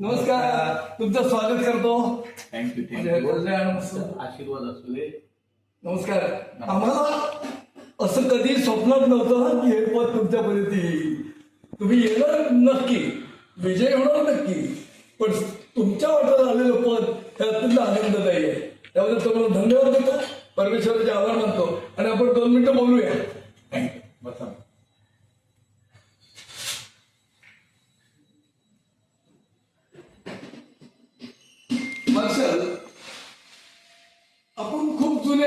नमस्कार, तुमचं स्वागत करतो. थँक्यू. आशीर्वाद असू दे. नमस्कार. आम्हाला असं कधी स्वप्नात नव्हतं की हे पद तुमच्यापर्यंत येईल. तुम्ही येणार नक्की, विजय होणार नक्की, पण तुमच्या वाट्यात आलेलं पद हे अत्यंत आनंददायी आहे. त्याबद्दल तुम्हाला धन्यवाद देतो, परमेश्वराचे आभार मानतो आणि आपण 2 मिनिटं बोलूया. थँक्यू. बसा. मार्शल, आपण खूप जुने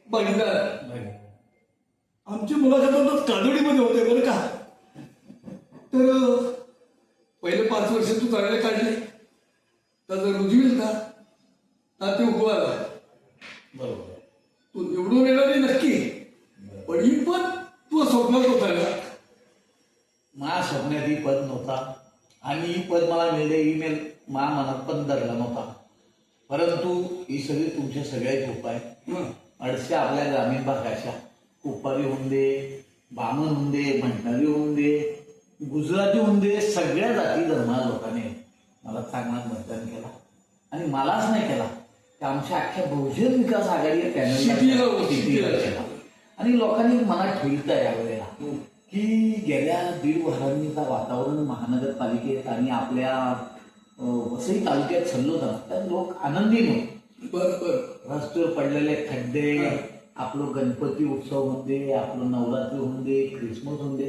बघितलं. आमची मुलाखत कादडीमध्ये होते बरं का. तर पहिले 5 वर्ष तू चांगले काढले, तर रुजवील का ते उगवायला बरोबर. तू निवडून येणारी नक्की, पण ही पण तू स्वप्नात होता का? माझ्या स्वप्नात ही पद नव्हता आणि ही पद मला मिळले ईमेल माझ्या मनात पण धरला नव्हता. परंतु ही सगळी तुमच्या सगळ्याची कृपा आहे. अडशा आपल्या ग्रामीण भागाच्या कुपारी होऊन दे, बामण होऊन दे, भंडारी होऊन दे, गुजराती होऊन दे, सगळ्या जाती धर्माच्या लोकांनी मला चांगला मतदान केला. आणि मलाच नाही केला, तर आमच्या अख्ख्या बहुजन विकास आघाडी पॅनलला केला. आणि लोकांनी मनात ठेवलं यावेळेला की गेल्या 1.5 वर्षांचा वातावरण महानगरपालिकेत आणि आपल्या वसई तालुक्यात चाललो होता, तर लोक आनंदी नव्हते. बरोबर. रस्त्यावर पडलेले खड्डे, आपलं गणपती उत्सव होऊन दे, आपलं नवरात्री होऊन दे, ख्रिसमस होऊन दे,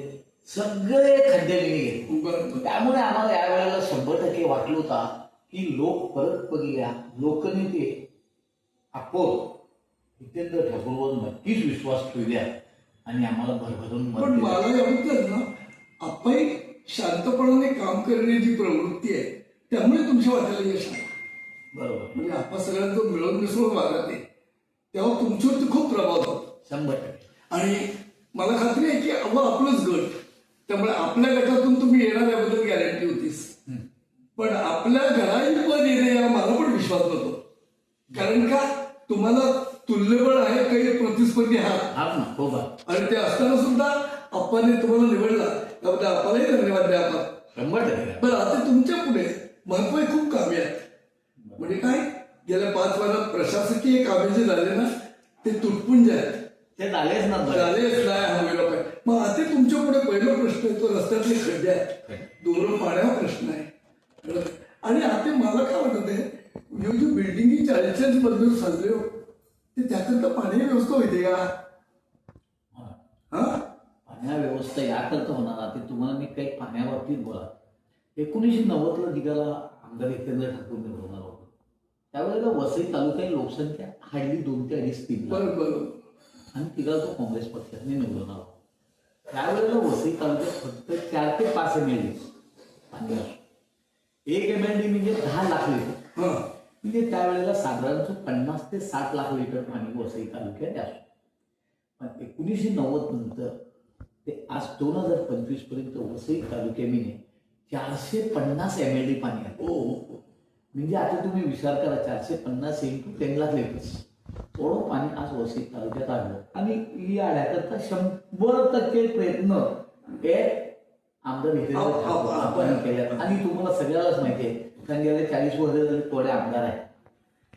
सगळे खड्डे निघे. त्यामुळे आम्हाला यावेळेला 100% वाटलं होता की लोक परत बघूया, लोकनेते अप्पोर जितेंद्र ठाकूरवर नक्कीच विश्वास ठेवूया आणि आम्हाला भरभरून मत पण दिलं. मला याबद्दल ना, आपण शांतपणाने काम करण्याची प्रवृत्ती आहे, त्यामुळे तुमच्या वाट्याला यश आलं. बरोबर. म्हणजे आपण सगळ्यांचं मिळून मिसळून वागत आहे, तेव्हा तुमच्यावरती खूप प्रभाव होतो. 100%. आणि मला खात्री आहे की आपलंच गट, त्यामुळे आपल्या गटातून तुम्ही येणार याबद्दल गॅरंटी होतीस. पण आपल्या घराही पद येणे या मला पण विश्वास होतो. कारण का, तुम्हाला तुल्यबळ आहे, काही प्रतिस्पर्धी आहात, हा ना, हो बा. आणि ते असताना सुद्धा आपण तुम्हाला निवडला, त्याबद्दल आपल्यालाही धन्यवाद द्या आपण. 100%. बरं, आता तुमच्या पुढे महत्व खूप कामे आहेत. म्हणजे काय, गेल्या 5 वर्षात प्रशासकीय कामे जे झाले ना, ते तुटपुंज आहेत. ते झालेच ना. झालेच नाही हवे लोक. मग आता तुमच्या पुढे पहिला प्रश्न आहे तो रस्त्यातले खड्डे आहेत, दूर पाण्याचा प्रश्न आहे. आणि आता मला काय वाटत आहे, जो बिल्डिंगी 40 मजबूर चालले हो, ते त्याकरता पाणी व्यवस्था होते का? हा, पाण्या व्यवस्था याकरता होणार. ते तुम्हाला मी काही पाण्याबाबतीत बोला. 1990ला दिघाला आमदार जितेंद्र ठाकूर निवडून आला होता. त्यावेळेला वसई तालुक्यात लोकसंख्या हार्डली 2 ते 2.5-3 लाख. बरोबर. आणि तिघा तो काँग्रेस पक्षाने निवडून आला. त्यावेळेला वसई तालुक्यात फक्त 4 ते 5 MLD पाणी असतो. 1 MLD म्हणजे 10 लाख लिटर. म्हणजे त्यावेळेला साधारणतः 50 ते 60 लाख लिटर पाणी वसई तालुक्यात असतो. पण 1990 नंतर ते आज 2025 पर्यंत वसई तालुक्याने 450 MLD पाणी आहे. म्हणजे आता तुम्ही विचार करा, 450 × 10 लाख लिटर्स थोडं पाणी आज वसई तालुक्यात आढळलं. आणि या आढ्याकरता 100% प्रयत्न हे आमदार आपण केले. आणि तुम्हाला सगळ्यालाच माहिती आहे, कारण गेल्या 40 वर्ष झाले थोडे आमदार आहेत.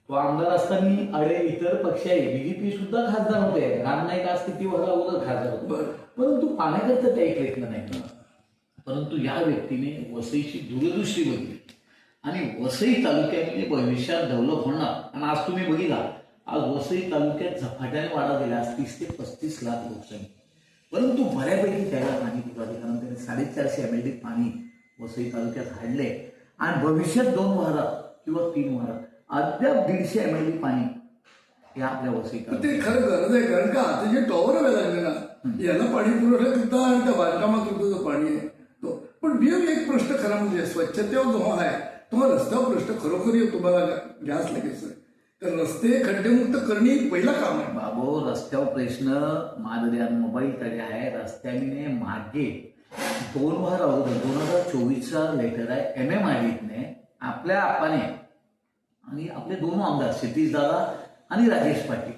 तो आमदार असताना अडे इतर पक्ष आहे, बीजेपी सुद्धा खासदार होते, राम नाईक आज किती वर्ष अगोदर खासदार होते, परंतु पाण्याकरता काही प्रयत्न नाही. परंतु या व्यक्तीने वसईची दूरदृष्टी बघितली आणि वसई तालुक्यामध्ये भविष्यात डेव्हलप होणार. आणि आज तुम्ही बघितला, आज वसई तालुक्यात झपाट्याने वाढा गेला, आज 30 ते 35 लाख लोकसंख्या. परंतु बऱ्यापैकी त्याला पाणी पुरवठा, कारण त्याने 450 MLD पाणी वसई तालुक्यात हाडले. आणि भविष्यात 2 वारात किंवा 3 वारात अद्याप 150 MLD पाणी या आपल्या वसई तालुक्यात. ते खरं गरज आहे. कारण का आता जे टॉवर लागले ना, याला पाणी पुरवठा करता आणि त्या बांधकामाकरता जो पाणी आहे तो. पण मी एक प्रश्न खरा म्हणजे स्वच्छतेवर जो आहे तो रस्त्यावर प्रश्न खरोखर तुम्हाला घ्यास लागेल सर. तर रस्ते खड्डेमुक्त करणे पहिला काम आहे. बाबो, रस्त्यावर प्रश्न माझ्या मोबाईल कडे आहे. रस्त्याने मागे 2 वार अगोदर 2024चा लेटर आहे MMRDने आपल्या आपाने आणि आपले 2 आमदार क्षितिज दादा आणि राजेश पाटील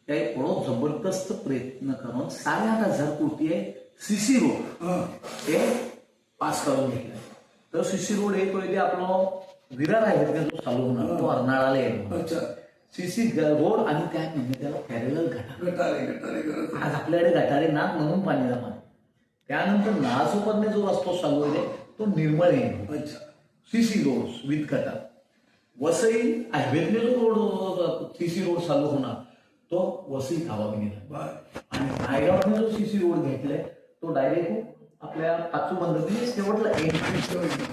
त्या एवढं जबरदस्त प्रयत्न करून 8,500 कोटी आहे CC रोड हे पास करून घेतलं. तर सीसी रोड येतो इथे आपलं विरार आहे का जो चालू होणार तो अर्नाळाला येतो. अच्छा. सीसी रोड आणि काय म्हणजे त्याला पॅरेलल गटार. गटारे आज आपल्याकडे गटारे नाक म्हणून पाणी जमा. त्यानंतर नाळासोपरने जो रस्ता चालू आहे तो निर्मळ येतो. अच्छा. सीसी रोड विथ गटार. वसई हायवेतने जो रोड सीसी रोड चालू होणार तो वसई गावामध्ये. आणि नायगावने जो सीसी रोड घेतलाय तो डायरेक्ट आपल्या पाचू बंदर शेवटला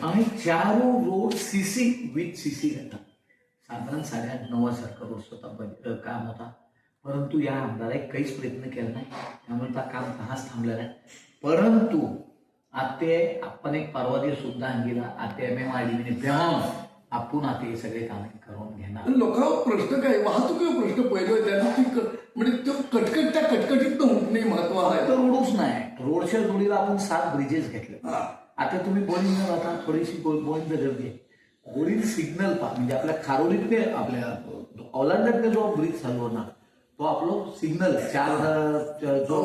आणि 4 रोड सीसी विथ सीसी गटार. साधारण 9.5 सारखा रोड स्वतः काम होता, परंतु या आमदाराने काहीच प्रयत्न केला नाही, त्यामुळे काम तहाच थांबलेला आहे. परंतु आते आपण एक परवा दिवस सुद्धा अंगीला आते MMRDB आपण आता हे सगळे काम करून घेणार. लोकांवर प्रश्न काय वाहतुकीवर प्रश्न पहिलं त्यांना म्हणजे तो त्या कटकटीत होत नाही. महत्व आहे तर रोडच नाही. रोडच्या जोडीला आपण 7 ब्रिजेस घेतले. आता तुम्ही बोलिंग आता थोडीशी बोलिंग गर्दी आहे. बोलिंग सिग्नल म्हणजे आपल्या खारोलीतले आपल्या औलांड्यातले जो ब्रिज चालू होणार तो आपलं सिग्नल 4 जो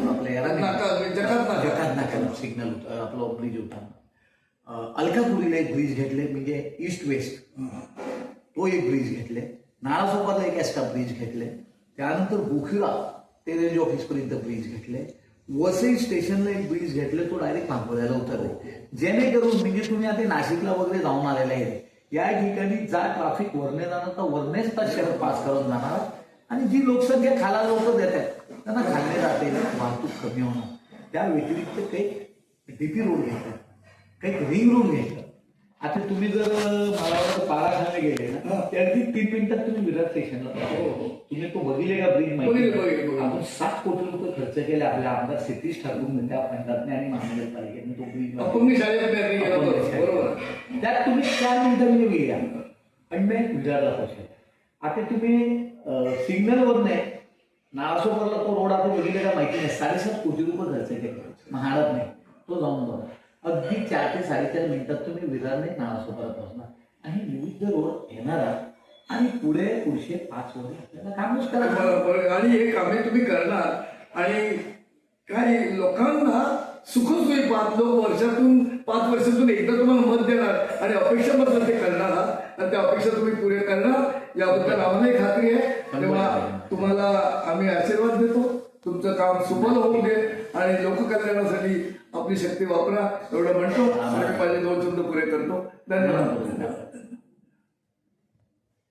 आपल्या जकात सिग्नल आपलं ब्रिज होता. अलकापुरीला एक ब्रिज घेतले म्हणजे ईस्ट वेस्ट तो एक ब्रिज घेतले. नाळासोपातला एक एक्स्ट्रा ब्रिज घेतले. त्यानंतर बुखिरा ते रेल्वे ऑफिसपर्यंत ब्रिज घेतले. वसई स्टेशनला एक ब्रिज घेतले तो डायरेक्ट भांबोऱ्याला उतरले. जेणेकरून म्हणजे तुम्ही आता नाशिकला वगैरे जाऊन आलेले आहेत या ठिकाणी जा ट्रॅफिक वरने जाणार तर वरनेच तर शहर पास करून जाणार आणि जी लोकसंख्या खाला लोक देतात त्यांना खाल्ले जाते, वाहतूक कमी होणार. त्या व्यतिरिक्त काही डीपी रोड घेतला, काही रिंग रोड घेतला. आता तुम्ही जर मला वाटतं पाराखाने गेले ना त्या 3 मिनिटात तुम्ही विरार स्टेशनला तुम्ही तो बघितले का ब्रिज माहिती. आपण 7 कोटी रुपये खर्च केले आपल्या आमदार सतीश ठाकूर म्हणत्या पंजाबने आणि महानगरपालिकेने तो ब्रिज. त्यात तुम्ही 4 मिनिटांनी गेल्या आणि मी विरारला पोहोचले. आता तुम्ही सिग्नलवर नाही नाळासोपरला तो रोड आता बघितले का माहिती नाही. 7.5 कोटी रुपये खर्च केले महाडात नाही तो जाऊन बघा. अगदी 4 ते 4.5 मिनिटात तुम्ही विरारने नाळासोपरात पोहोचणार आणि विविध रोड येणारा आणि पुढचे 5 वर्ष आपल्याला कामच करा. आणि हे कामे तुम्ही करणार आणि काही लोकांना सुखसोयी 5 वर्षातून 5 वर्षातून एकदा तुम्हाला मत देणार आणि अपेक्षा मत ते करणार आहात आणि त्या अपेक्षा तुम्ही पुरे करणार याबद्दल आम्हालाही खात्री आहे. तेव्हा तुम्हाला आम्ही आशीर्वाद देतो. तुमचं काम सुफल होऊ दे आणि लोककल्याणासाठी आपली शक्ती वापरा एवढं म्हणतो आणि पहिले 2 शब्द पुरे करतो. धन्यवाद.